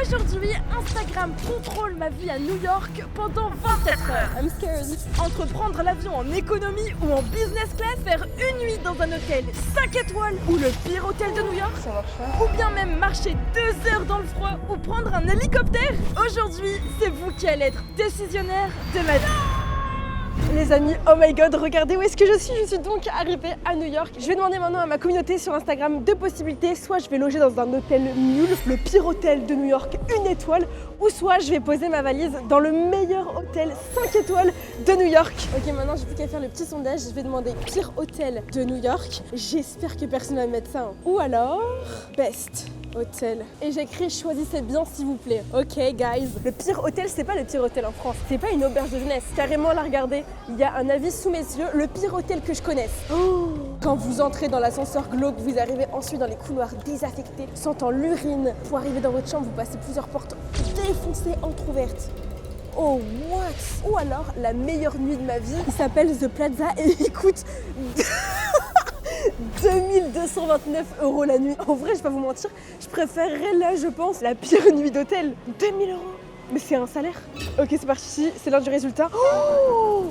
Aujourd'hui, Instagram contrôle ma vie à New York pendant 24 heures. I'm scared. Entreprendre l'avion en économie ou en business class, faire une nuit dans un hôtel 5 étoiles ou le pire hôtel de New York, ça marche pas. Ou bien même marcher 2 heures dans le froid ou prendre un hélicoptère. Aujourd'hui, c'est vous qui allez être décisionnaire de ma vie. Les amis, oh my god, regardez où est-ce que je suis. Je suis donc arrivée à New York. Je vais demander maintenant à ma communauté sur Instagram deux possibilités. Soit je vais loger dans un hôtel nul, le pire hôtel de New York, 1 étoile, ou soit je vais poser ma valise dans le meilleur hôtel 5 étoiles de New York. Ok, maintenant j'ai plus qu'à faire le petit sondage. Je vais demander pire hôtel de New York. J'espère que personne va mettre ça. Hein. Ou alors, best hôtel. Et j'écris choisissez bien s'il vous plaît. Ok guys. Le pire hôtel, c'est pas le pire hôtel en France. C'est pas une auberge de jeunesse. Carrément là, regardez. Il y a un avis sous mes yeux. Le pire hôtel que je connaisse. Oh. Quand vous entrez dans l'ascenseur glauque, vous arrivez ensuite dans les couloirs désaffectés, sentant l'urine. Pour arriver dans votre chambre, vous passez plusieurs portes défoncées, entrouvertes. Oh what? Ou alors la meilleure nuit de ma vie. Il s'appelle The Plaza et il coûte 2229 € la nuit. En vrai, je vais pas vous mentir, je préférerais là, je pense, la pire nuit d'hôtel. 2000 €. Mais c'est un salaire. Ok, c'est parti, c'est l'heure du résultat. Oh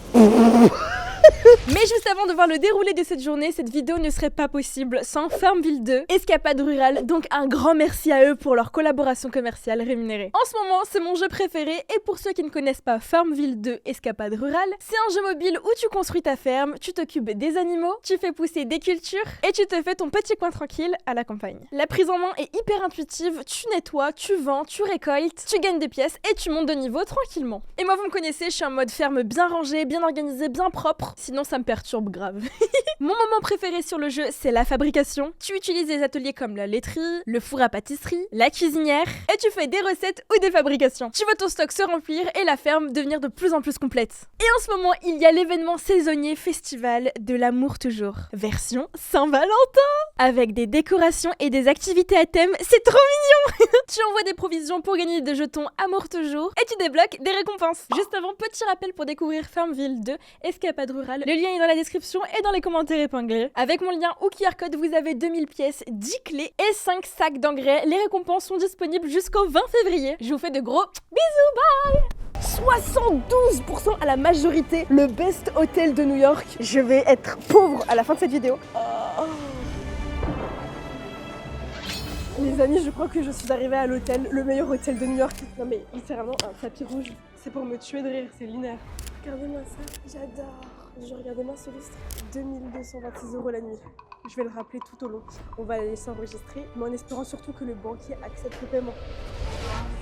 Mais juste avant de voir le déroulé de cette journée, cette vidéo ne serait pas possible sans Farmville 2, Escapade Rurale. Donc un grand merci à eux pour leur collaboration commerciale rémunérée. En ce moment, c'est mon jeu préféré et pour ceux qui ne connaissent pas Farmville 2, Escapade Rurale, c'est un jeu mobile où tu construis ta ferme, tu t'occupes des animaux, tu fais pousser des cultures et tu te fais ton petit coin tranquille à la campagne. La prise en main est hyper intuitive, tu nettoies, tu vends, tu récoltes, tu gagnes des pièces et tu montes de niveau tranquillement. Et moi vous me connaissez, je suis en mode ferme bien rangée, bien organisée, bien propre, sinon ça me perturbe grave. Mon moment préféré sur le jeu, c'est la fabrication. Tu utilises des ateliers comme la laiterie, le four à pâtisserie, la cuisinière, et tu fais des recettes ou des fabrications. Tu vois ton stock se remplir et la ferme devenir de plus en plus complète. Et en ce moment, il y a l'événement saisonnier festival de l'amour toujours, version Saint-Valentin, avec des décorations et des activités à thème, c'est trop mignon. Tu envoies des provisions pour gagner des jetons amour toujours et tu débloques des récompenses. Juste avant, petit rappel pour découvrir Farmville 2, Escapade Rurale. Le lien est dans la description et dans les commentaires épinglés. Avec mon lien ou QR code, vous avez 2000 pièces, 10 clés et 5 sacs d'engrais. Les récompenses sont disponibles jusqu'au 20 février. Je vous fais de gros bisous, bye! 72% à la majorité, le best hôtel de New York. Je vais être pauvre à la fin de cette vidéo. Les amis, je crois que je suis arrivée à l'hôtel, le meilleur hôtel de New York. Non mais littéralement un tapis rouge. C'est pour me tuer de rire, c'est lunaire. Regardez-moi ça, j'adore. Regardez-moi ce lustre. 2226 € la nuit. Je vais le rappeler tout au long. On va la laisser enregistrer, mais en espérant surtout que le banquier accepte le paiement.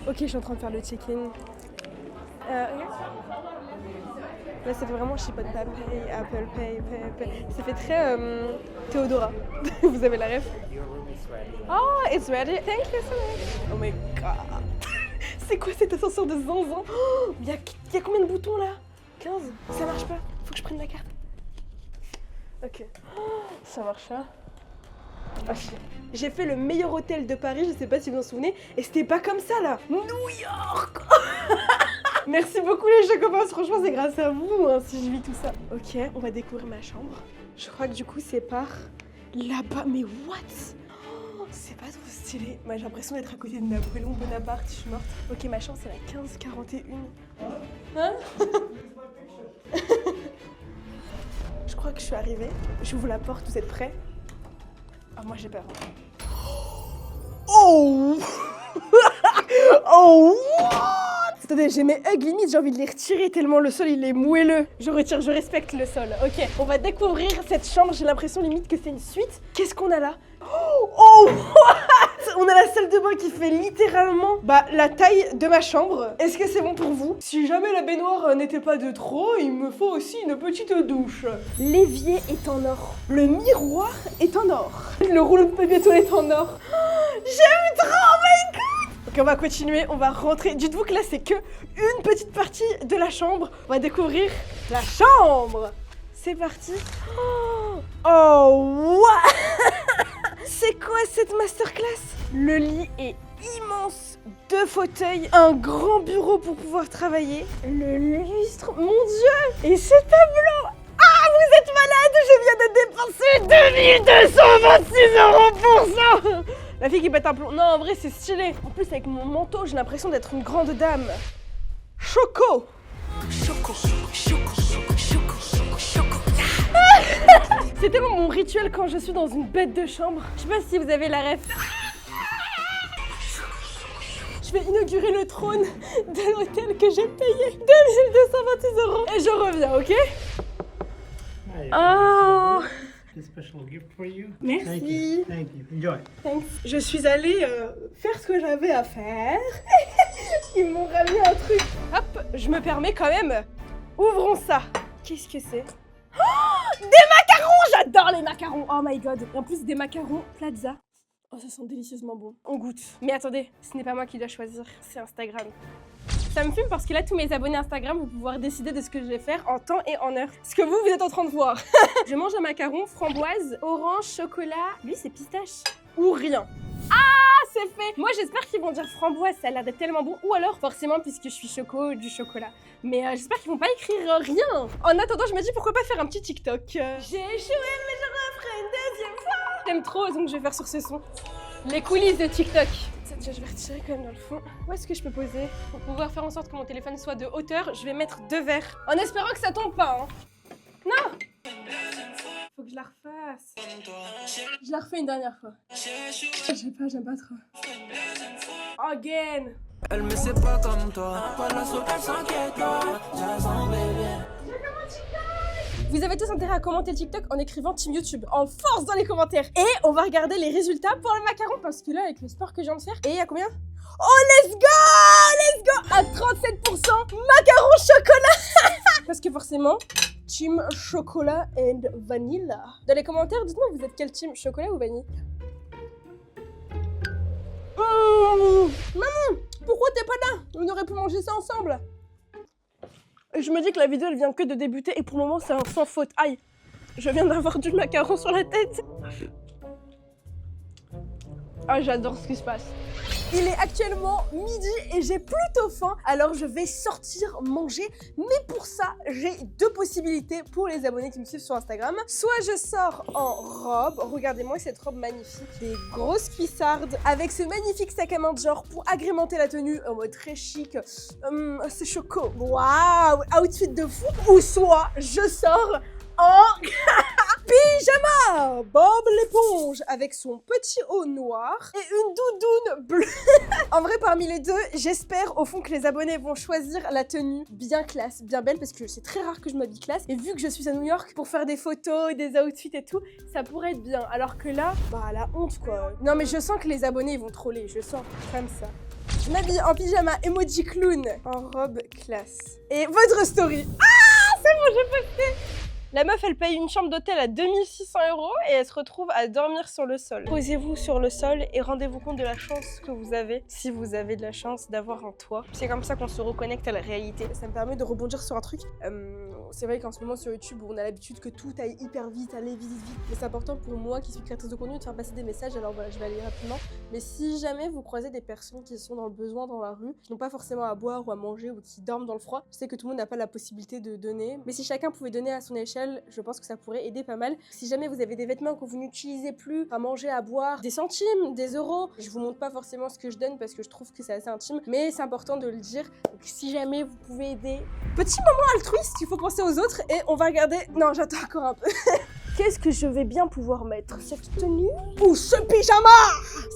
Ok, je suis en train de faire le check-in. Là, ça fait vraiment Ship on Tap, Pay, Apple Pay. Ça fait très Théodora. Vous avez la ref? Oh, it's ready. Thank you so much. Oh my god. C'est quoi cet ascenseur de zinzin? Il y a combien de boutons là? 15? Ça marche pas. Faut que je prenne la carte. Ok. Ça marche pas. Ah, j'ai fait le meilleur hôtel de Paris, je sais pas si vous vous en souvenez, et c'était pas comme ça là. New York. Merci beaucoup les Chocobos, franchement c'est grâce à vous hein, si je vis tout ça. Ok, on va découvrir ma chambre. Je crois que du coup c'est par là-bas, mais what? C'est pas trop stylé. Moi j'ai l'impression d'être à côté de Napoléon Bonaparte, je suis morte. Ok, ma chambre c'est la 1541. Hein? Je crois que je suis arrivée. J'ouvre la porte, vous êtes prêts? Ah, moi j'ai peur. Oh. Oh what? Attendez, j'ai mes hugs limite, j'ai envie de les retirer tellement le sol il est moelleux. Je retire, je respecte le sol. Ok, on va découvrir cette chambre, j'ai l'impression limite que c'est une suite. Qu'est-ce qu'on a là? Oh what? On a la salle de bain qui fait littéralement la taille de ma chambre. Est-ce que c'est bon pour vous? Si jamais la baignoire n'était pas de trop, il me faut aussi une petite douche. L'évier est en or. Le miroir est en or. Le rouleau de papier toilette est en or. J'aime trop, oh my god! Ok, on va continuer, on va rentrer. Dites-vous que là, c'est que une petite partie de la chambre. On va découvrir la chambre. C'est parti. Oh, what? C'est quoi cette masterclass? Le lit est immense, 2 fauteuils, un grand bureau pour pouvoir travailler, le lustre, mon dieu, et ce tableau. Ah, vous êtes malade, je viens de dépenser 2226 € pour ça. La fille qui pète un plomb. Non, en vrai, c'est stylé. En plus, avec mon manteau, j'ai l'impression d'être une grande dame. Choco. C'est tellement mon rituel quand je suis dans une bête de chambre. Je sais pas si vous avez la ref. Je vais inaugurer le trône de l'hôtel que j'ai payé 2226 € et je reviens, ok? Oh! A special gift for you. Merci. Thank you. Enjoy. Thanks. Je suis allée faire ce que j'avais à faire. Ils m'ont ramené un truc. Hop, je me permets quand même. Ouvrons ça. Qu'est-ce que c'est? Oh, des macarons! J'adore les macarons. Oh my god. Et en plus des macarons Plaza. Oh, ça sent délicieusement bon. On goûte. Mais attendez, ce n'est pas moi qui dois choisir, c'est Instagram. Ça me fume parce que là, tous mes abonnés Instagram vont pouvoir décider de ce que je vais faire en temps et en heure. Ce que vous êtes en train de voir. Je mange un macaron framboise, orange, chocolat. Lui, c'est pistache. Ou rien. Ah, c'est fait. Moi, j'espère qu'ils vont dire framboise, ça a l'air d'être tellement bon. Ou alors, forcément, puisque je suis choco, du chocolat. Mais j'espère qu'ils vont pas écrire rien. En attendant, je me dis pourquoi pas faire un petit TikTok. J'ai échoué, mais je referai une deuxième fois. J'aime trop, donc je vais faire sur ce son. Les coulisses de TikTok. Ça, déjà, je vais retirer quand même dans le fond. Où est-ce que je peux poser? Pour pouvoir faire en sorte que mon téléphone soit de hauteur, je vais mettre 2 verres. En espérant que ça tombe pas, hein. Non! Faut que je la refasse. Je la refais une dernière fois. J'aime pas trop. Again! Elle me sait pas comme toi, pas la soupe, elle s'inquiète pas. Jason, baby. Vous avez tous intérêt à commenter le TikTok en écrivant Team YouTube en force dans les commentaires. Et on va regarder les résultats pour le macaron parce que là, avec le sport que je viens de faire, et il y a combien? Oh, let's go! À 37%, macaron chocolat. Parce que forcément, Team chocolat and vanilla. Dans les commentaires, dites-moi, vous êtes quel team, chocolat ou vanille? Maman, pourquoi t'es pas là? On aurait pu manger ça ensemble. Et je me dis que la vidéo elle vient que de débuter et pour le moment c'est un sans faute. Aïe, je viens d'avoir du macaron sur la tête. Ah, j'adore ce qui se passe. Il est actuellement midi et j'ai plutôt faim, alors je vais sortir manger. Mais pour ça, j'ai 2 possibilités pour les abonnés qui me suivent sur Instagram. Soit je sors en robe, regardez-moi cette robe magnifique, des grosses cuissardes, avec ce magnifique sac à main de genre pour agrémenter la tenue en mode très chic. C'est choco, waouh, outfit de fou. Ou soit je sors en pyjama, Bob l'éponge avec son petit haut noir et une doudoune bleue. En vrai, parmi les deux, j'espère au fond que les abonnés vont choisir la tenue bien classe, bien belle, parce que c'est très rare que je m'habille classe. Et vu que je suis à New York pour faire des photos, des outfits et tout, ça pourrait être bien. Alors que là, bah la honte quoi. Non mais je sens que les abonnés ils vont troller, je sens comme ça. Je m'habille en pyjama emoji clown, en robe classe. Et votre story. Ah, c'est bon, j'ai posté. La meuf, elle paye une chambre d'hôtel à 2600 € et elle se retrouve à dormir sur le sol. Posez-vous sur le sol et rendez-vous compte de la chance que vous avez, si vous avez de la chance d'avoir un toit. C'est comme ça qu'on se reconnecte à la réalité. Ça me permet de rebondir sur un truc. C'est vrai qu'en ce moment sur YouTube, on a l'habitude que tout aille hyper vite, aller vite. Mais c'est important pour moi qui suis créatrice de contenu de faire passer des messages. Alors voilà, je vais aller rapidement. Mais si jamais vous croisez des personnes qui sont dans le besoin dans la rue, qui n'ont pas forcément à boire ou à manger ou qui dorment dans le froid, je sais que tout le monde n'a pas la possibilité de donner. Mais si chacun pouvait donner à son échelle, je pense que ça pourrait aider pas mal. Si jamais vous avez des vêtements que vous n'utilisez plus, à manger, à boire, des centimes, des euros, je vous montre pas forcément ce que je donne parce que je trouve que c'est assez intime, mais c'est important de le dire. Donc si jamais vous pouvez aider, petit moment altruiste, il faut penser aux autres et on va regarder. Non, j'attends encore un peu. Qu'est-ce que je vais bien pouvoir mettre? Cette tenue ou ce pyjama?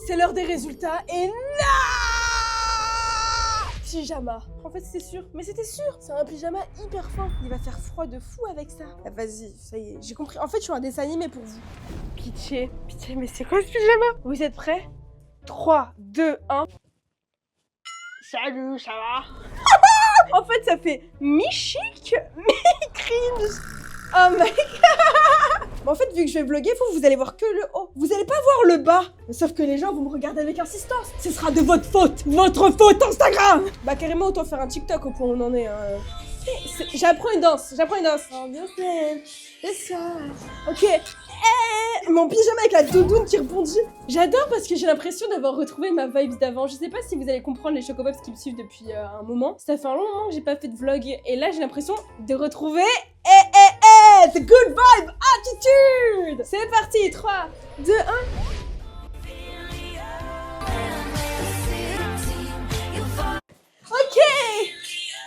C'est l'heure des résultats et non! Pyjama. En fait, c'est sûr. Mais c'était sûr. C'est un pyjama hyper fin. Il va faire froid de fou avec ça. Ah, vas-y, ça y est, j'ai compris. En fait, je suis un dessin animé pour vous. Pitié, mais c'est quoi ce pyjama? Vous êtes prêts? 3, 2, 1. Salut, ça va? En fait, ça fait mi-chic, mi-cringe. Oh my god. Bon, en fait, vu que je vais vlogger, vous allez voir que le haut. Vous allez pas voir le bas. Sauf que les gens vont me regarder avec insistance. Ce sera de votre faute. Votre faute, Instagram. Bah, carrément, autant faire un TikTok au point où on en est. Hein. J'apprends une danse. Oh, bien fait. C'est ça. Ok. Mon pyjama avec la doudoune qui rebondit. J'adore parce que j'ai l'impression d'avoir retrouvé ma vibe d'avant. Je sais pas si vous allez comprendre les Chocobobs qui me suivent depuis un moment. Ça fait un long moment que j'ai pas fait de vlog. Et là, j'ai l'impression de retrouver... the good vibe attitude. C'est parti, 3, 2, 1.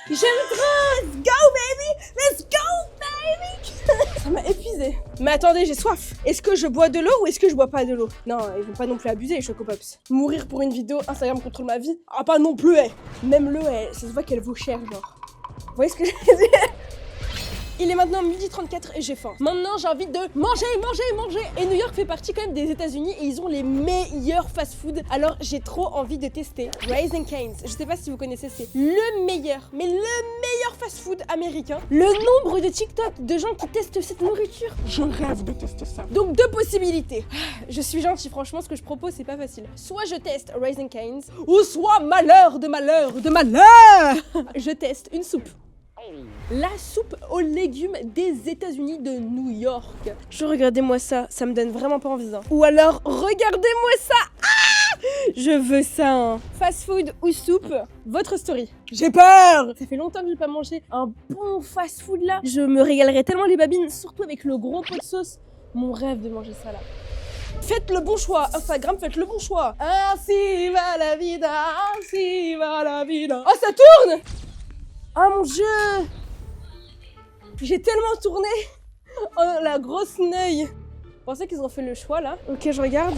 J'aime trop. Let's go baby. Let's go baby. Ça m'a épuisé. Mais attendez, j'ai soif. Est-ce que je bois de l'eau ou est-ce que je bois pas de l'eau? Non, ils vont pas non plus abuser les Choco Pops. Mourir pour une vidéo Instagram contrôle ma vie? Ah pas non plus, eh. Même l'eau, ça se voit qu'elle vaut cher, genre. Vous voyez ce que je veux dire? Il est maintenant 12h34 et j'ai faim. Maintenant, j'ai envie de manger. Et New York fait partie quand même des États-Unis et ils ont les meilleurs fast-food. Alors, j'ai trop envie de tester Raising Cane's. Je sais pas si vous connaissez, c'est le meilleur, mais le meilleur fast-food américain. Le nombre de TikTok de gens qui testent cette nourriture, je rêve de tester ça. Donc, deux possibilités. Je suis gentille, franchement, ce que je propose, c'est pas facile. Soit je teste Raising Cane's, ou soit malheur de malheur. Je teste une soupe. La soupe aux légumes des États-Unis de New York. Regardez-moi ça, ça me donne vraiment pas envie. Hein. Ou alors, regardez-moi ça. Ah, je veux ça. Hein. Fast food ou soupe, votre story. J'ai peur. Ça fait longtemps que j'ai pas mangé un bon fast food là. Je me régalerais tellement les babines, surtout avec le gros pot de sauce. Mon rêve de manger ça là. Faites le bon choix, Instagram, faites le bon choix. Ainsi va la vida, ainsi va la vida. Oh, ça tourne. Oh mon Dieu! J'ai tellement tourné! Oh la grosse neuille! Vous pensez qu'ils ont fait le choix là? Ok, je regarde.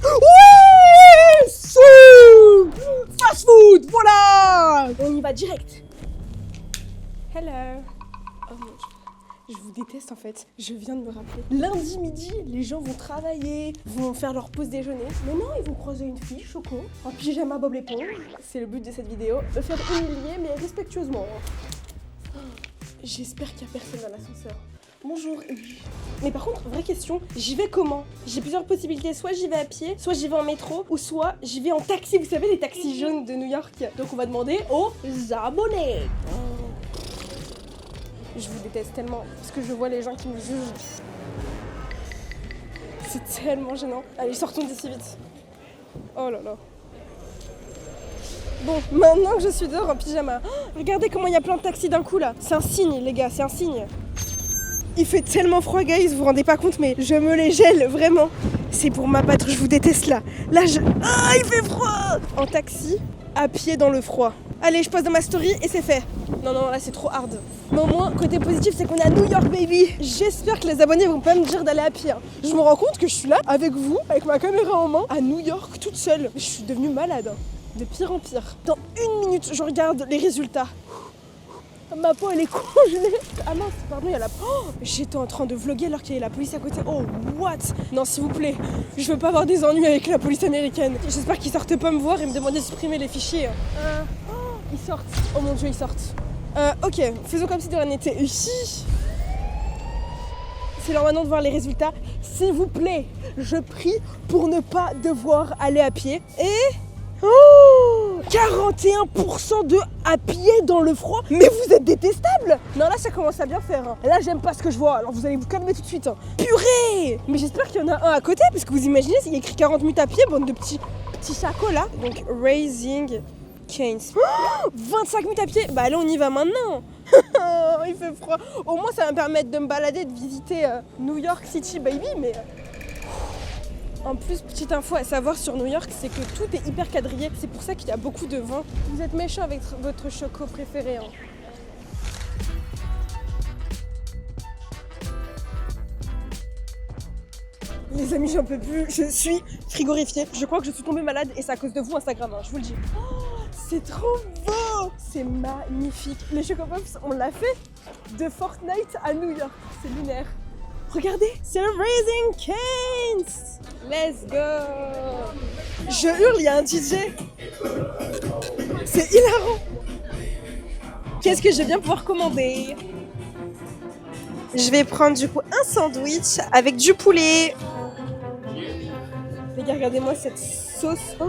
Oui! Soup! Fast food! Voilà! On y va direct! Hello! Oh mon Dieu. Je vous déteste en fait, je viens de me rappeler. Lundi midi, les gens vont travailler, vont faire leur pause déjeuner. Mais non, ils vont croiser une fille, Choco, en pyjama Bob l'éponge. C'est le but de cette vidéo, me faire humilier mais respectueusement. J'espère qu'il n'y a personne dans l'ascenseur. Bonjour. Mais par contre, vraie question, j'y vais comment? J'ai plusieurs possibilités, soit j'y vais à pied, soit j'y vais en métro, ou soit j'y vais en taxi. Vous savez, les taxis jaunes de New York. Donc on va demander aux abonnés. Je vous déteste tellement parce que je vois les gens qui me jugent. C'est tellement gênant. Allez, sortons d'ici vite. Oh là là. Bon, maintenant que je suis dehors en pyjama, regardez comment il y a plein de taxis d'un coup là. C'est un signe les gars, c'est un signe. Il fait tellement froid guys, vous vous rendez pas compte mais je me les gèle vraiment. C'est pour m'abattre, je vous déteste là. Là Ah, il fait froid. En taxi, à pied dans le froid. Allez, je poste dans ma story et c'est fait. Non, là c'est trop hard. Mais au moins, côté positif, c'est qu'on est à New York, baby. J'espère que les abonnés vont pas me dire d'aller à pied. Je me rends compte que je suis là, avec vous, avec ma caméra en main, à New York, toute seule. Je suis devenue malade, de pire en pire. Dans 1 minute, je regarde les résultats. Ma peau, elle est congelée. Ah mince, pardon, il y a la... Oh, j'étais en train de vlogger alors qu'il y avait la police à côté. Oh, what? Non, s'il vous plaît, je veux pas avoir des ennuis avec la police américaine. J'espère qu'ils sortent pas me voir et me demander de supprimer les fichiers. Ils sortent. Oh mon Dieu, ils sortent. Ok, faisons comme si de rien n'était. Ici. C'est l'heure maintenant de voir les résultats. S'il vous plaît, je prie pour ne pas devoir aller à pied. Et... Oh, 41% de à pied dans le froid. Mais vous êtes détestable. Non, là, ça commence à bien faire. Hein. Là, j'aime pas ce que je vois. Alors, vous allez vous calmer tout de suite. Hein. Purée. Mais j'espère qu'il y en a un à côté. Parce que vous imaginez, s'il y a écrit 40 minutes à pied, bande de petits sacos là. Donc, Raising Cane's. Oh, 25 minutes à pied. Bah, allez, on y va maintenant. Il fait froid. Au moins, ça va me permettre de me balader, de visiter New York City, baby. Mais... En plus, petite info à savoir sur New York, c'est que tout est hyper quadrillé. C'est pour ça qu'il y a beaucoup de vin. Vous êtes méchant avec votre choco préféré. Hein. Les amis, j'en peux plus. Je suis frigorifiée. Je crois que je suis tombée malade et c'est à cause de vous Instagram. Hein, je vous le dis. Oh, c'est trop beau. C'est magnifique. Les Choco Pops, on l'a fait de Fortnite à New York. C'est lunaire. Regardez, c'est le Raising Cane's. Let's go. Je hurle, il y a un DJ. C'est hilarant. Qu'est-ce que je vais bien pouvoir commander? Je vais prendre du coup un sandwich avec du poulet. Les gars, regardez-moi cette sauce. Oh,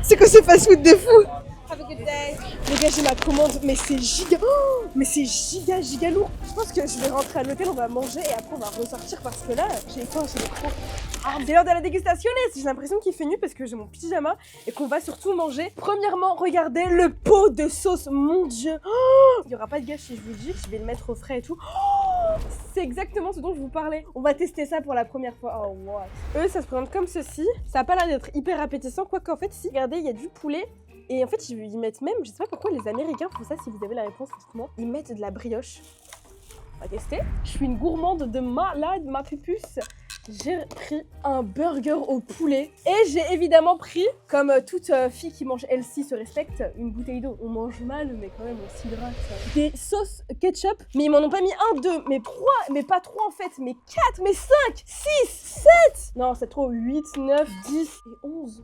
c'est quoi ce fast-food de fou? Have a good day. Les gars, j'ai ma commande, mais c'est giga. Oh, mais c'est giga lourd. Je pense que je vais rentrer à l'hôtel, on va manger et après on va ressortir parce que là, j'ai faim, j'ai trop. Ah, c'est l'heure de la dégustation. J'ai l'impression qu'il fait nuit parce que j'ai mon pyjama et qu'on va surtout manger. Premièrement, regardez le pot de sauce, mon Dieu. Oh, il n'y aura pas de gâchis, je vous le dis, je vais le mettre au frais et tout. Oh, c'est exactement ce dont je vous parlais. On va tester ça pour la première fois. Oh, what? Eux, ça se présente comme ceci. Ça n'a pas l'air d'être hyper appétissant, quoique en fait, si. Regardez, il y a du poulet. Et en fait, ils mettent même, je sais pas pourquoi les Américains font ça, si vous avez la réponse, dites-moi. Ils mettent de la brioche. On va tester. Je suis une gourmande de malade, ma pupuce. J'ai pris un burger au poulet et j'ai évidemment pris, comme toute fille qui mange healthy se respecte, une bouteille d'eau. On mange mal, mais quand même on s'hydrate. Des sauces ketchup, mais ils m'en ont pas mis 1, 2, mais 3, mais pas 3 en fait, mais 4, mais 5, 6, 7. Non, c'est trop, 8, 9, 10 et 11.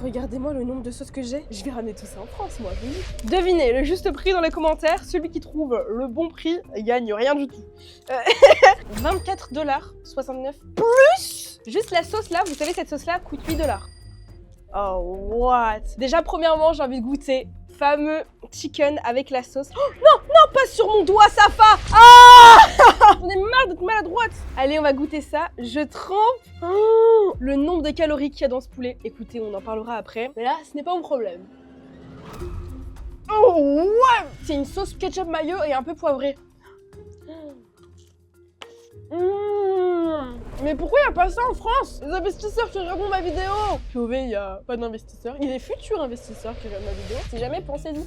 Regardez-moi le nombre de sauces que j'ai. Je vais ramener tout ça en France, moi. Oui. Devinez le juste prix dans les commentaires. Celui qui trouve le bon prix gagne rien du tout. 24,69 $. Plus juste la sauce là. Vous savez, cette sauce là coûte 8 $. Oh, what? Déjà, premièrement, j'ai envie de goûter fameux chicken avec la sauce. Oh, non, non, pas sur mon doigt, Safa. Ah. On est marre d'être maladroite. Allez, on va goûter ça. Je trempe. Oh, le nombre de calories qu'il y a dans ce poulet. Écoutez, on en parlera après. Mais là, ce n'est pas mon problème. Oh, ouais. C'est une sauce ketchup mayo et un peu poivrée. Mais pourquoi il n'y a pas ça en France? Les investisseurs qui regardent ma vidéo. POV, il n'y a pas d'investisseurs. Il y a des futurs investisseurs qui regardent ma vidéo. Si jamais, pensez-y.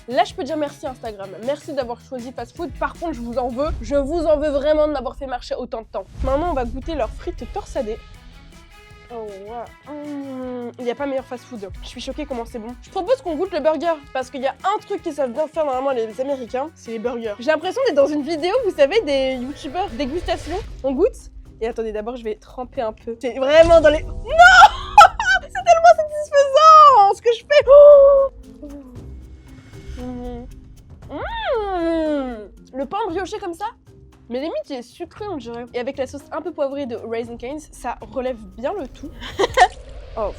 Là, je peux dire merci Instagram. Merci d'avoir choisi Fast Food. Par contre, je vous en veux. Je vous en veux vraiment de m'avoir fait marcher autant de temps. Maintenant, on va goûter leurs frites torsadées. Oh ouais. Il n'y a pas meilleur fast-food. Je suis choquée comment c'est bon. Je propose qu'on goûte le burger parce qu'il y a un truc qu'ils savent bien faire normalement les Américains, c'est les burgers. J'ai l'impression d'être dans une vidéo, vous savez, des youtubeurs dégustation. On goûte. Et attendez, d'abord je vais tremper un peu. C'est vraiment dans les... Non. C'est tellement satisfaisant ce que je fais. Le pain brioché comme ça. Mais limite, il est sucré, on dirait. Et avec la sauce un peu poivrée de Raising Cane's, ça relève bien le tout. Oh,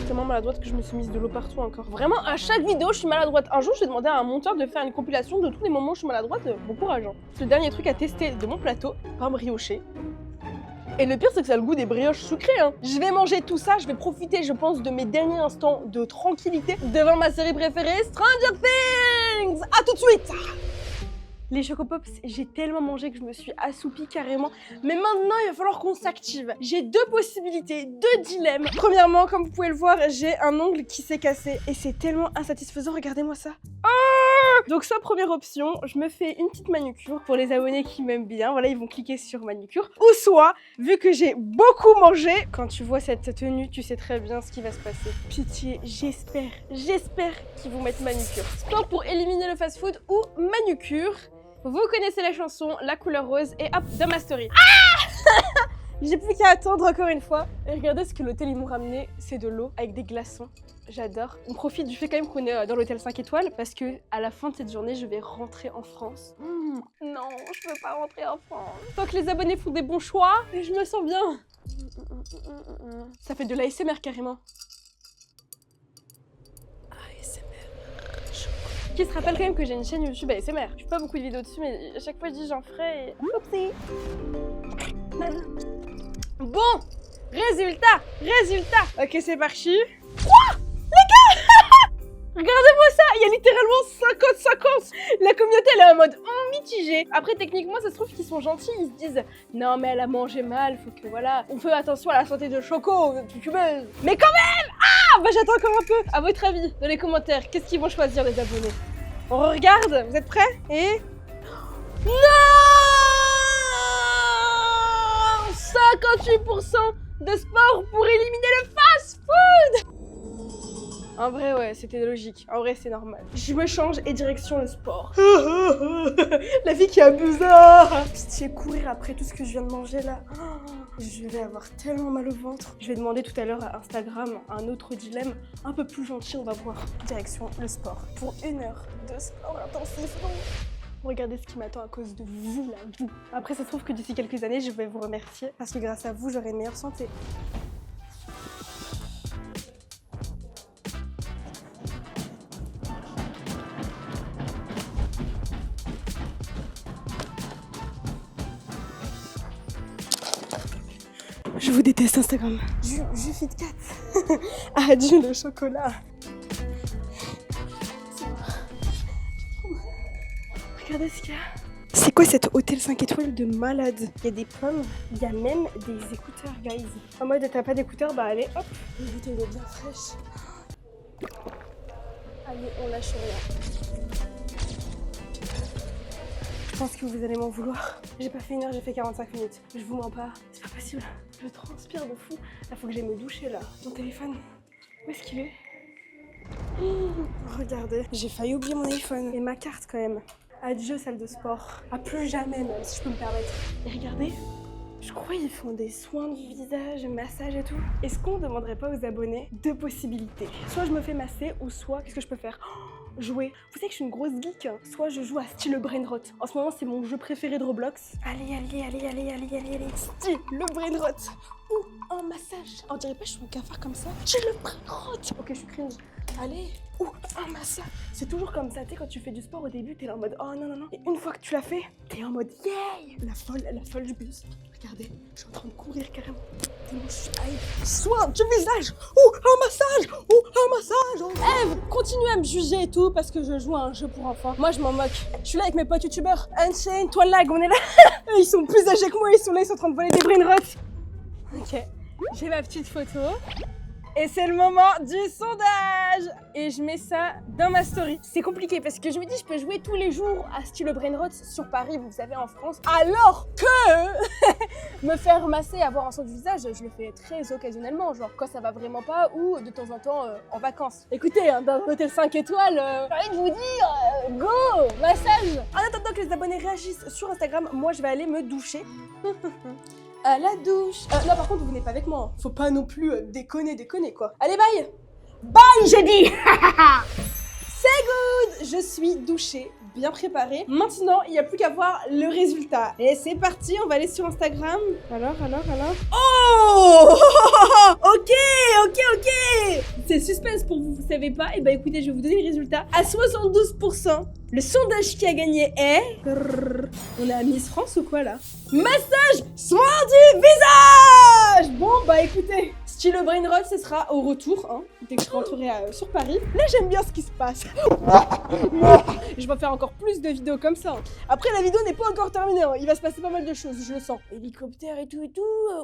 tellement maladroite que je me suis mise de l'eau partout encore. Vraiment, à chaque vidéo, je suis maladroite. Un jour, je vais demander à un monteur de faire une compilation de tous les moments où je suis maladroite. Bon courage. Hein. Le dernier truc à tester de mon plateau, pain brioché. Et le pire, c'est que ça a le goût des brioches sucrées. Hein. Je vais manger tout ça, je vais profiter, je pense, de mes derniers instants de tranquillité devant ma série préférée, Stranger Things. À tout de suite. Les Choco Pops, j'ai tellement mangé que je me suis assoupie carrément. Mais maintenant, il va falloir qu'on s'active. J'ai deux possibilités, deux dilemmes. Premièrement, comme vous pouvez le voir, j'ai un ongle qui s'est cassé. Et c'est tellement insatisfaisant, regardez-moi ça. Ah, donc soit première option, je me fais une petite manucure pour les abonnés qui m'aiment bien. Voilà, ils vont cliquer sur manucure. Ou soit, vu que j'ai beaucoup mangé, quand tu vois cette tenue, tu sais très bien ce qui va se passer. Pitié, j'espère qu'ils vont mettre manucure. Sport pour éliminer le fast-food ou manucure. Vous connaissez la chanson, la couleur rose, et hop, dans ma story. Ah. J'ai plus qu'à attendre encore une fois. Et regardez ce que l'hôtel ils m'ont ramené, c'est de l'eau avec des glaçons. J'adore. On profite du fait quand même qu'on est dans l'hôtel 5 étoiles parce que à la fin de cette journée, je vais rentrer en France. Non, je veux pas rentrer en France. Tant que les abonnés font des bons choix, et je me sens bien. Ça fait de l'ASMR carrément. Qui se rappelle quand même que j'ai une chaîne YouTube ASMR. Je fais pas beaucoup de vidéos dessus, mais à chaque fois je dis j'en ferai et... Oupsie. Bon, résultat. Ok, c'est parti. Quoi, les gars. Regardez-moi ça, il y a littéralement 50-50. La communauté elle est en mode mitigé. Après techniquement ça se trouve qu'ils sont gentils, ils se disent non mais elle a mangé mal, faut que voilà, on fait attention à la santé de Choco, youtubeuse. Mais quand même. Bah j'attends encore un peu. À votre avis, dans les commentaires, qu'est-ce qu'ils vont choisir les abonnés? On regarde, vous êtes prêts? Et... Non, 58% de sport pour éliminer le fast-food. En vrai, ouais, c'était logique. En vrai, c'est normal. Je me change et direction le sport. La fille qui abuse. Pitié, courir après tout ce que je viens de manger là. Je vais avoir tellement mal au ventre. Je vais demander tout à l'heure à Instagram un autre dilemme un peu plus gentil. On va voir. Direction le sport. Pour 1 heure de sport intensif. Regardez ce qui m'attend à cause de vous là, vous. Après, ça se trouve que d'ici quelques années, je vais vous remercier parce que grâce à vous, j'aurai une meilleure santé. Je vous déteste Instagram. Je fit 4. Adieu le chocolat. Regardez ce qu'il y a. C'est quoi cet hôtel 5 étoiles de malade? Il y a des pommes, il y a même des écouteurs, guys. En mode t'as pas d'écouteurs, bah allez hop. La bouteille est bien fraîche. Allez, on lâche rien. Je pense que vous allez m'en vouloir. J'ai pas fait 1 heure, j'ai fait 45 minutes. Je vous mens pas, c'est pas possible. Je transpire de fou. Là, faut que j'aille me doucher là. Mon téléphone, où est-ce qu'il est? Regardez, j'ai failli oublier mon iPhone et ma carte quand même. Adieu salle de sport. À plus jamais même, si je peux me permettre. Et regardez, je crois qu'ils font des soins de visage, massage et tout. Est-ce qu'on demanderait pas aux abonnés 2 possibilités? Soit je me fais masser ou soit, qu'est-ce que je peux faire? Jouer. Vous savez que je suis une grosse geek. Soit je joue à Style Brainrot. En ce moment, c'est mon jeu préféré de Roblox. Allez. Style Brainrot. Ou un massage. On dirait pas que je suis un cafard comme ça. Style Brainrot. Ok, je suis cringe. Allez. Ou un massage. C'est toujours comme ça. Tu sais, quand tu fais du sport au début, t'es là en mode oh non. Et une fois que tu l'as fait, t'es en mode yay. La folle du bus. Regardez, je suis en train de courir carrément. Tellement je suis hype. Soin du visage. Ou un massage. Eve, continue à me juger et tout parce que je joue à un jeu pour enfants. Moi, je m'en moque. Je suis là avec mes potes youtubeurs. Unchained, toi lag, on est là. Ils sont plus âgés que moi, ils sont là, ils sont en train de voler des brainrots. Ok, j'ai ma petite photo. Et c'est le moment du sondage. Et je mets ça dans ma story. C'est compliqué parce que je me dis je peux jouer tous les jours à Style Brainrot sur Paris, vous savez, en France. Alors que me faire masser et avoir un son du visage, je le fais très occasionnellement, genre quand ça va vraiment pas ou de temps en temps en vacances. Écoutez, hein, dans un hôtel 5 étoiles, j'ai envie de vous dire, go, massage. En attendant que les abonnés réagissent sur Instagram, moi je vais aller me doucher. À la douche. Non, par contre, vous venez pas avec moi. Faut pas non plus déconner quoi. Allez, bye. Bye, j'ai dit. C'est good. Je suis douchée, bien préparée. Maintenant, il n'y a plus qu'à voir le résultat. Et c'est parti, on va aller sur Instagram. Alors. Oh. Ok. C'est suspense pour vous, vous savez pas. Et bah écoutez, je vais vous donner les résultats. À 72%, le sondage qui a gagné est... On est à Miss France ou quoi là? Massage, soin du visage. Bon bah écoutez, Style Brainrot, ce sera au retour, hein, dès que je rentrerai sur Paris. Là j'aime bien ce qui se passe. Je vais faire encore plus de vidéos comme ça. Après la vidéo n'est pas encore terminée, hein. Il va se passer pas mal de choses, je le sens. Hélicoptère et tout,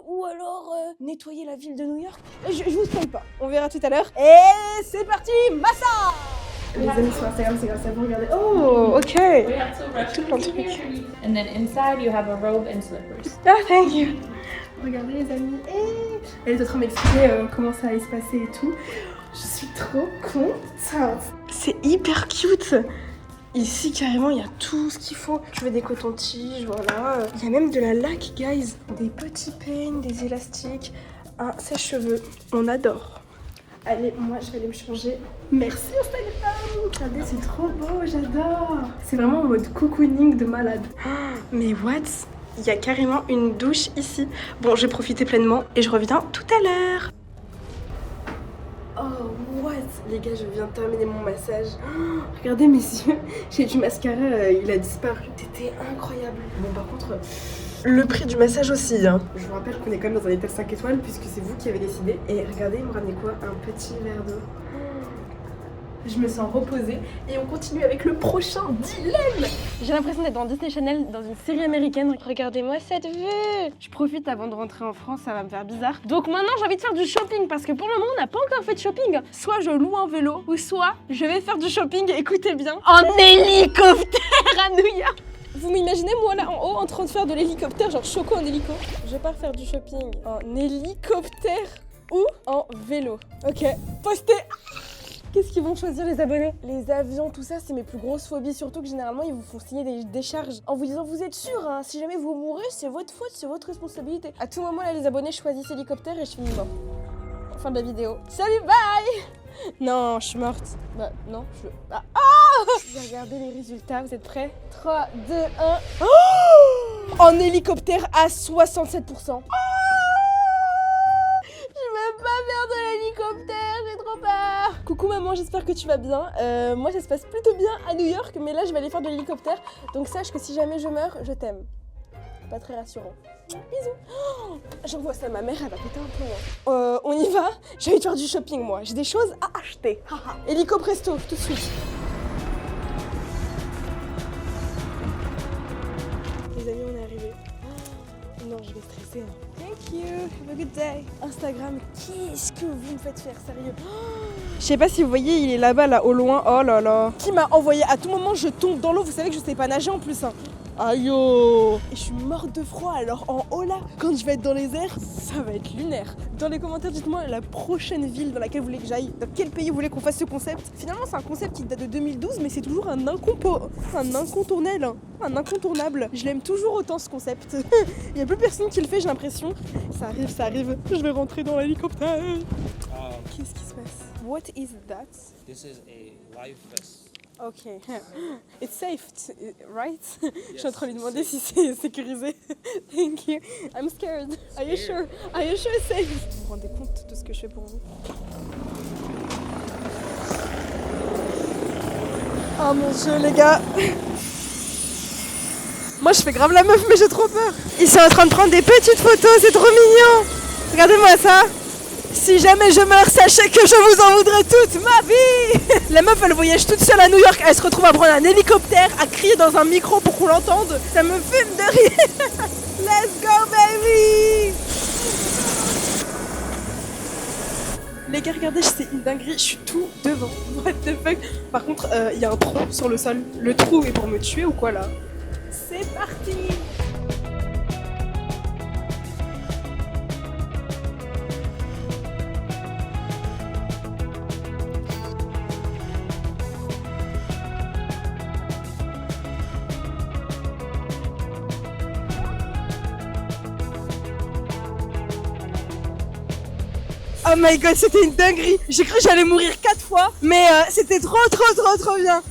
ou alors nettoyer la ville de New York. Je vous spoil pas, on verra tout à l'heure. Et c'est parti, massage. Les amis sur Instagram, c'est grâce à vous, regardez. Oh, ok. Tout plein de trucs. And then inside you have a robe and slippers. Ah, thank you. Regardez les amis. Elle est en train de m'expliquer comment ça allait se passer et tout. Je suis trop contente. C'est hyper cute. Ici, carrément, il y a tout ce qu'il faut. Je veux des cotons-tiges, voilà. Il y a même de la laque, guys. Des petits peignes, des élastiques, un sèche-cheveux. On adore. Allez, moi, je vais aller me changer. Merci Instagram. Regardez, c'est trop beau, j'adore. C'est vraiment en mode cocooning de malade. Mais what? Il y a carrément une douche ici. Bon, je vais profiter pleinement et je reviens tout à l'heure. Oh, what? Les gars, je viens de terminer mon massage. Oh, regardez mes yeux. J'ai du mascara, il a disparu. C'était incroyable. Bon, par contre, le prix du massage aussi, hein. Je vous rappelle qu'on est quand même dans un hôtel 5 étoiles puisque c'est vous qui avez décidé. Et regardez, ils m'ont ramené quoi? Un petit verre d'eau. Je me sens reposée et on continue avec le prochain dilemme. J'ai l'impression d'être dans Disney Channel, dans une série américaine. Regardez-moi cette vue. Je profite avant de rentrer en France, ça va me faire bizarre. Donc maintenant j'ai envie de faire du shopping parce que pour le moment on n'a pas encore fait de shopping. Soit je loue un vélo ou soit je vais faire du shopping, écoutez bien, en hélicoptère à New York. Vous m'imaginez moi là en haut en train de faire de l'hélicoptère, genre choco en hélico. Je pars faire du shopping en hélicoptère ou en vélo. Ok, postez. Qu'est-ce qu'ils vont choisir les abonnés? Les avions, tout ça, c'est mes plus grosses phobies. Surtout que généralement, ils vous font signer des décharges en vous disant vous êtes sûr, hein, si jamais vous mourrez, c'est votre faute, c'est votre responsabilité. À tout moment, là, les abonnés choisissent hélicoptère et je finis mort. Fin de la vidéo. Salut, bye. Non, je suis morte. Bah, non, je... Ah, je vais regarder les résultats, vous êtes prêts? 3, 2, 1... Oh, en hélicoptère à 67%. Faire de l'hélicoptère, j'ai trop peur. Coucou maman, j'espère que tu vas bien. Moi ça se passe plutôt bien à New York, mais là je vais aller faire de l'hélicoptère. Donc sache que si jamais je meurs, je t'aime. Pas très rassurant. Bisous. Oh, j'envoie ça à ma mère, elle va péter un plomb. On y va. J'ai envie de faire du shopping moi. J'ai des choses à acheter. Hélico presto, tout de suite. Les amis, on est arrivés. Non, je vais stresser. Thank you, have a good day. Instagram, qu'est-ce que vous me faites faire, sérieux? Je sais pas si vous voyez, il est là-bas, là, au loin. Oh là là. Qui m'a envoyé? À tout moment, je tombe dans l'eau. Vous savez que je sais pas nager en plus. Hein. Aïe oh. Et je suis morte de froid. Alors en haut là, quand je vais être dans les airs, ça va être lunaire. Dans les commentaires, dites-moi la prochaine ville dans laquelle vous voulez que j'aille. Dans quel pays vous voulez qu'on fasse ce concept? Finalement, c'est un concept qui date de 2012, mais c'est toujours un incontournable. Un incontournable. Je l'aime toujours autant ce concept. Il y a plus personne qui le fait, j'ai l'impression. Ça arrive, ça arrive. Je vais rentrer dans l'hélicoptère. Qu'est-ce qui se passe? What is that? This is a live vest. Ok. It's safe, right? Je suis en train de lui demander si c'est sécurisé. Thank you. I'm scared. Are you sure? Are you sure it's safe? Vous vous rendez compte de ce que je fais pour vous? Oh mon dieu, les gars. Moi, je fais grave la meuf, mais j'ai trop peur. Ils sont en train de prendre des petites photos, c'est trop mignon. Regardez-moi ça. Si jamais je meurs, sachez que je vous en voudrai toute ma vie. La meuf, elle voyage toute seule à New York, elle se retrouve à prendre un hélicoptère, à crier dans un micro pour qu'on l'entende. Ça me fume de rire. Let's go baby. Les gars, regardez, c'est une dinguerie, je suis tout devant. What the fuck. Par contre, il y a un trou sur le sol. Le trou est pour me tuer ou quoi là? C'est parti. Oh my god, c'était une dinguerie. J'ai cru que j'allais mourir 4 fois, mais c'était trop bien.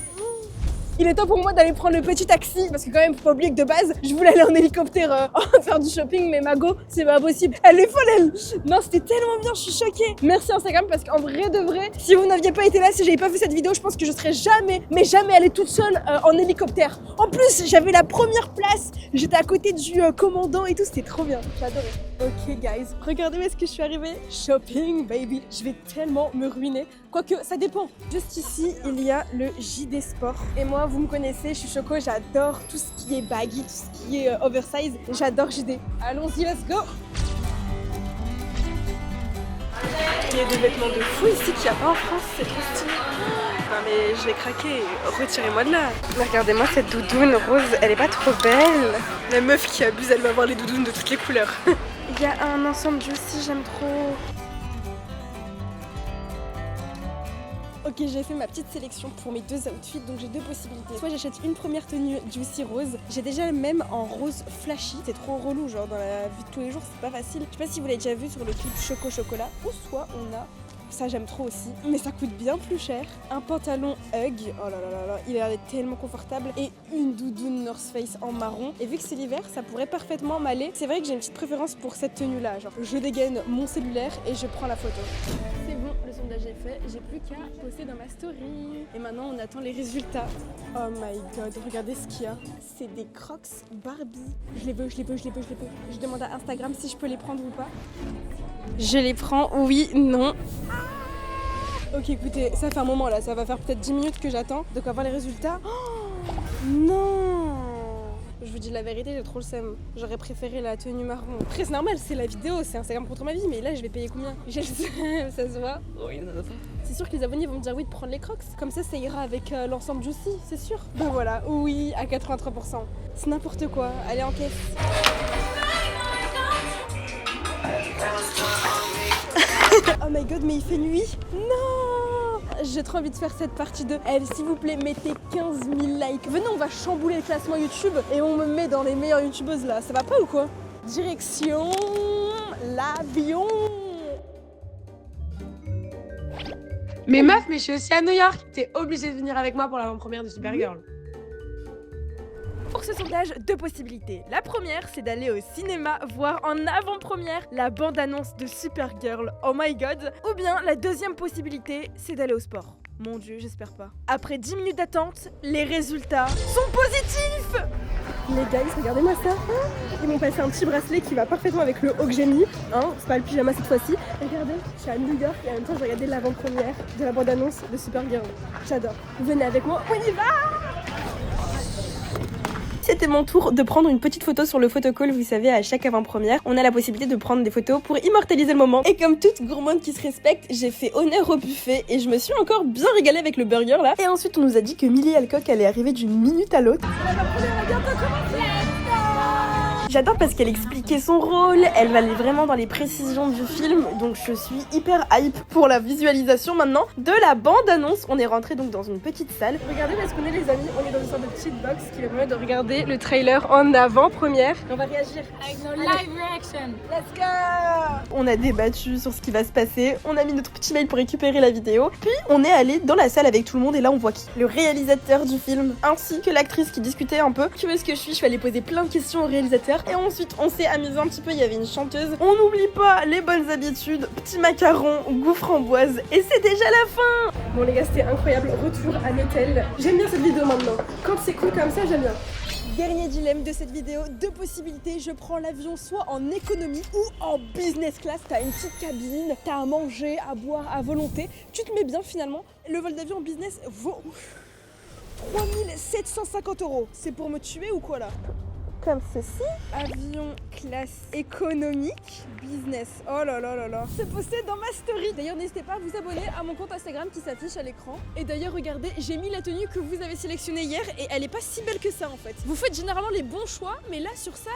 Il est temps pour moi d'aller prendre le petit taxi, parce que quand même, faut pas oublier que de base, je voulais aller en hélicoptère faire du shopping, mais Mago, c'est pas possible. Elle est folle, elle. Non, c'était tellement bien, je suis choquée. Merci Instagram, parce qu'en vrai de vrai, si vous n'aviez pas été là, si j'avais pas fait cette vidéo, je pense que je serais jamais, mais jamais allée toute seule en hélicoptère. En plus, j'avais la première place, j'étais à côté du commandant et tout, c'était trop bien. J'ai adoré. Ok guys, regardez où est-ce que je suis arrivée. Shopping baby, je vais tellement me ruiner. Quoique, ça dépend. Juste ici, il y a le JD Sport. Et moi, vous me connaissez, je suis Choco, j'adore tout ce qui est baggy, tout ce qui est oversize. J'adore JD. Allons-y, let's go. Il y a des vêtements de fou ici qu'il n'y a pas en France, c'est trop stylé. Non mais je vais craquer, retirez-moi de là. Mais regardez-moi cette doudoune rose, elle est pas trop belle. La meuf qui abuse, elle va avoir les doudounes de toutes les couleurs. Il y a un ensemble Juicy, j'aime trop. Ok, j'ai fait ma petite sélection pour mes deux outfits, donc j'ai deux possibilités. Soit j'achète une première tenue Juicy rose, j'ai déjà même en rose flashy, c'est trop relou, genre dans la vie de tous les jours, c'est pas facile. Je sais pas si vous l'avez déjà vu sur le clip Choco Chocolat, ou soit on a, ça j'aime trop aussi, mais ça coûte bien plus cher, un pantalon Hug, oh là là là là, il a l'air tellement confortable, et une doudoune North Face en marron. Et vu que c'est l'hiver, ça pourrait parfaitement m'aller. C'est vrai que j'ai une petite préférence pour cette tenue là, genre je dégaine mon cellulaire et je prends la photo. C'est bon, le sondage est fait, j'ai plus qu'à poster dans ma story. Et maintenant on attend les résultats. Oh my god, regardez ce qu'il y a. C'est des Crocs Barbie. Je les veux. Je demande à Instagram si je peux les prendre ou pas. Je les prends, oui, non. Ok, écoutez, ça fait un moment là, ça va faire peut-être 10 minutes que j'attends. Donc on va voir les résultats. Oh, non. Je vous dis la vérité, j'ai trop le seum. J'aurais préféré la tenue marron. Après c'est normal, c'est la vidéo, c'est Instagram contre ma vie, mais là je vais payer combien? J'ai le seum, ça se voit. C'est sûr que les abonnés vont me dire oui de prendre les Crocs. Comme ça ira avec l'ensemble Juicy, c'est sûr. Ben voilà, oui, à 83%. C'est n'importe quoi, allez en caisse. Oh my god, mais il fait nuit. Non, j'ai trop envie de faire cette partie de elle, s'il vous plaît, mettez 15 000 likes. Venez, on va chambouler le classement YouTube et on me met dans les meilleures youtubeuses là. Ça va pas ou quoi? Direction l'avion. Mais meuf, mais je suis aussi à New York. T'es obligée de venir avec moi pour l'avant-première de Supergirl. Pour ce sondage, deux possibilités. La première, c'est d'aller au cinéma voir en avant-première la bande-annonce de Supergirl, oh my god. Ou bien la deuxième possibilité, c'est d'aller au sport. Mon dieu, j'espère pas. Après 10 minutes d'attente, les résultats sont positifs. Les guys, regardez-moi ça. Ils m'ont passé un petit bracelet qui va parfaitement avec le haut que j'ai mis. Hein, c'est pas le pyjama cette fois-ci. Regardez, je suis à New York et en même temps, j'ai regardé l'avant-première de la bande-annonce de Supergirl. J'adore. Venez avec moi, on y va. C'est c'était mon tour de prendre une petite photo sur le photocall. Vous savez, à chaque avant-première, on a la possibilité de prendre des photos pour immortaliser le moment. Et comme toute gourmande qui se respecte, j'ai fait honneur au buffet et je me suis encore bien régalée avec le burger là. Et ensuite, on nous a dit que Millie Alcock allait arriver d'une minute à l'autre. J'adore parce qu'elle expliquait son rôle, elle va aller vraiment dans les précisions du film, donc je suis hyper hype pour la visualisation maintenant de la bande-annonce. On est rentré donc dans une petite salle. Regardez où est-ce qu'on est les amis, on est dans une sorte de petite box qui va permettre de regarder le trailer en avant-première. On va réagir Avec nos live reaction. Let's go! On a débattu sur ce qui va se passer, on a mis notre petit mail pour récupérer la vidéo, puis on est allé dans la salle avec tout le monde et là on voit qui? Le réalisateur du film, ainsi que l'actrice qui discutait un peu. Tu vois ce que je suis allée poser plein de questions au réalisateur et ensuite on s'est amusé un petit peu, il y avait une chanteuse. On n'oublie pas les bonnes habitudes, petit macaron, goût framboise et c'est déjà la fin! Bon les gars, c'était incroyable, retour à l'hôtel. J'aime bien cette vidéo maintenant, quand c'est cool comme ça j'aime bien. Dernier dilemme de cette vidéo, deux possibilités, je prends l'avion soit en économie ou en business class. T'as une petite cabine, t'as à manger, à boire à volonté, tu te mets bien finalement. Le vol d'avion en business vaut 3750 €. C'est pour me tuer ou quoi là? Comme ceci, avion classe économique, business, oh là là là là. C'est posté dans ma story. D'ailleurs n'hésitez pas à vous abonner à mon compte Instagram qui s'affiche à l'écran. Et d'ailleurs regardez, j'ai mis la tenue que vous avez sélectionnée hier et elle est pas si belle que ça en fait. Vous faites généralement les bons choix, mais là sur ça...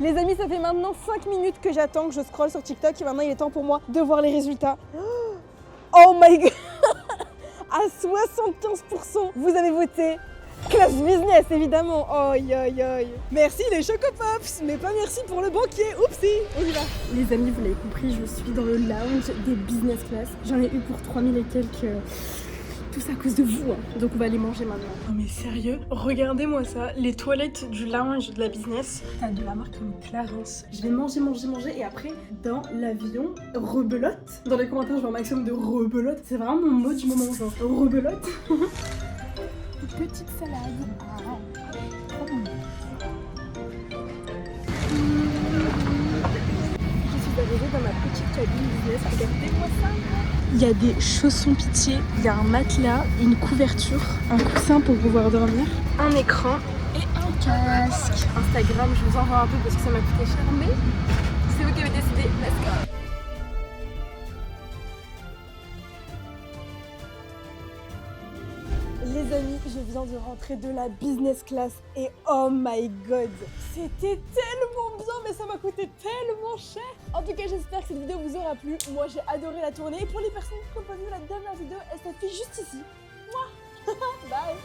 Les amis, ça fait maintenant 5 minutes que j'attends, que je scrolle sur TikTok et maintenant il est temps pour moi de voir les résultats. Oh my god. À 75%, vous avez voté classe business, évidemment. Oi, oi, oi. Merci les Chocopops, mais pas merci pour le banquier. Oupsie, on y va. Les amis, vous l'avez compris, je suis dans le lounge des business class. J'en ai eu pour 3000 et quelques. Tout ça à cause de vous, hein. Donc on va aller manger maintenant. Non mais sérieux, regardez-moi ça, les toilettes du lounge de la business. T'as de la marque comme Clarence. Je vais manger et après, dans l'avion, rebelote. Dans les commentaires, je vois un maximum de rebelote. C'est vraiment mon mot du moment, genre rebelote. Petite salade. Trop bon. Je suis arrivée dans ma petite cabine business. Regardez-moi ça. Il y a des chaussons pitié, il y a un matelas, une couverture, un coussin pour pouvoir dormir, un écran et un casque. Instagram, je vous en vois un peu parce que ça m'a coûté cher, mais c'est vous qui avez décidé. Let's go. Les amis, je viens de rentrer de la business class et oh my god, c'était tellement bien, mais ça m'a coûté tellement cher. En tout cas, j'espère que cette vidéo vous aura plu. Moi, j'ai adoré la tournée et pour les personnes qui n'ont pas vu la dernière vidéo, elle s'affiche juste ici. Moi, bye.